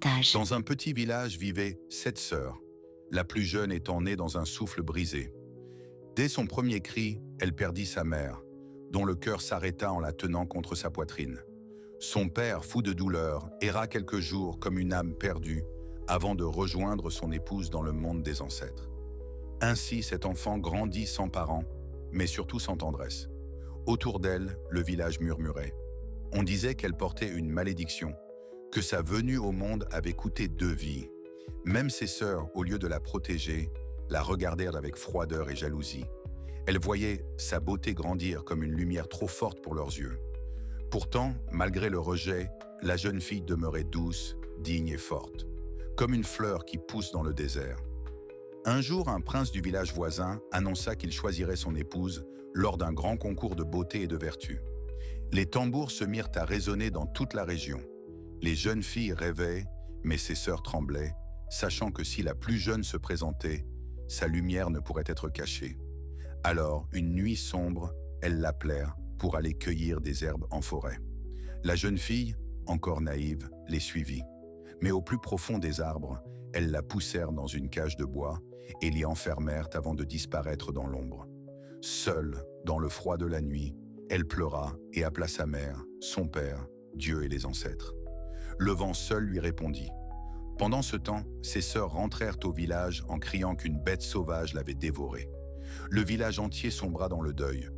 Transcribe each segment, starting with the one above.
davantage. Dans un petit village vivaient 7 sœurs, la plus jeune étant née dans un souffle brisé. Dès son premier cri, elle perdit sa mère, dont le cœur s'arrêta en la tenant contre sa poitrine. Son père, fou de douleur, erra quelques jours comme une âme perdue, avant de rejoindre son épouse dans le monde des ancêtres. Ainsi, cet enfant grandit sans parents, mais surtout sans tendresse. Autour d'elle, le village murmurait. On disait qu'elle portait une malédiction, que sa venue au monde avait coûté 2 vies. Même ses sœurs, au lieu de la protéger, la regardèrent avec froideur et jalousie. Elles voyaient sa beauté grandir comme une lumière trop forte pour leurs yeux. Pourtant, malgré le rejet, la jeune fille demeurait douce, digne et forte, comme une fleur qui pousse dans le désert. Un jour, un prince du village voisin annonça qu'il choisirait son épouse lors d'un grand concours de beauté et de vertu. Les tambours se mirent à résonner dans toute la région. Les jeunes filles rêvaient, mais ses sœurs tremblaient, sachant que si la plus jeune se présentait, sa lumière ne pourrait être cachée. Alors, une nuit sombre, elles l'appelèrent pour aller cueillir des herbes en forêt. La jeune fille, encore naïve, les suivit. Mais au plus profond des arbres, elles la poussèrent dans une cage de bois et l'y enfermèrent avant de disparaître dans l'ombre. Seule, dans le froid de la nuit, elle pleura et appela sa mère, son père, Dieu et les ancêtres. Le vent seul lui répondit. Pendant ce temps, ses sœurs rentrèrent au village en criant qu'une bête sauvage l'avait dévorée. Le village entier sombra dans le deuil,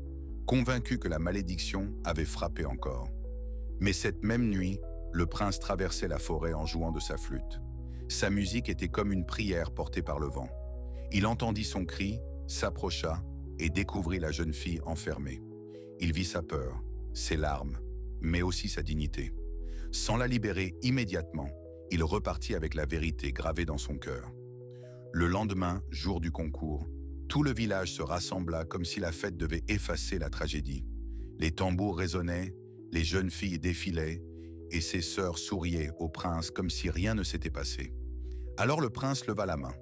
convaincu que la malédiction avait frappé encore. Mais cette même nuit, le prince traversait la forêt en jouant de sa flûte. Sa musique était comme une prière portée par le vent. Il entendit son cri, s'approcha et découvrit la jeune fille enfermée. Il vit sa peur, ses larmes, mais aussi sa dignité. Sans la libérer immédiatement, il repartit avec la vérité gravée dans son cœur. Le lendemain, jour du concours, tout le village se rassembla comme si la fête devait effacer la tragédie. Les tambours résonnaient, les jeunes filles défilaient, et ses sœurs souriaient au prince comme si rien ne s'était passé. Alors le prince leva la main.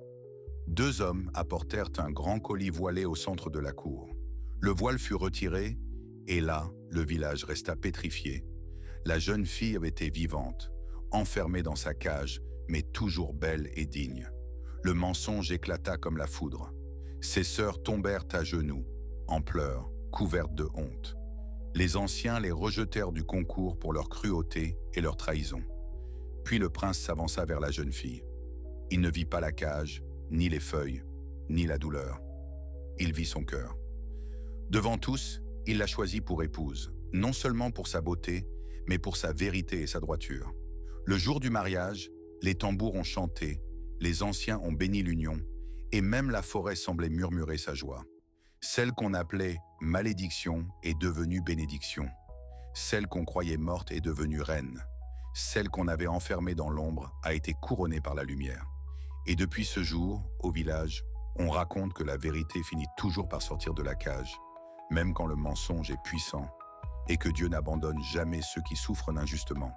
2 hommes apportèrent un grand colis voilé au centre de la cour. Le voile fut retiré, et là, le village resta pétrifié. La jeune fille était vivante, enfermée dans sa cage, mais toujours belle et digne. Le mensonge éclata comme la foudre. Ses sœurs tombèrent à genoux, en pleurs, couvertes de honte. Les anciens les rejetèrent du concours pour leur cruauté et leur trahison. Puis le prince s'avança vers la jeune fille. Il ne vit pas la cage, ni les feuilles, ni la douleur. Il vit son cœur. Devant tous, il la choisit pour épouse, non seulement pour sa beauté, mais pour sa vérité et sa droiture. Le jour du mariage, les tambours ont chanté, les anciens ont béni l'union, et même la forêt semblait murmurer sa joie. Celle qu'on appelait malédiction est devenue bénédiction. Celle qu'on croyait morte est devenue reine. Celle qu'on avait enfermée dans l'ombre a été couronnée par la lumière. Et depuis ce jour, au village, on raconte que la vérité finit toujours par sortir de la cage, même quand le mensonge est puissant, et que Dieu n'abandonne jamais ceux qui souffrent injustement.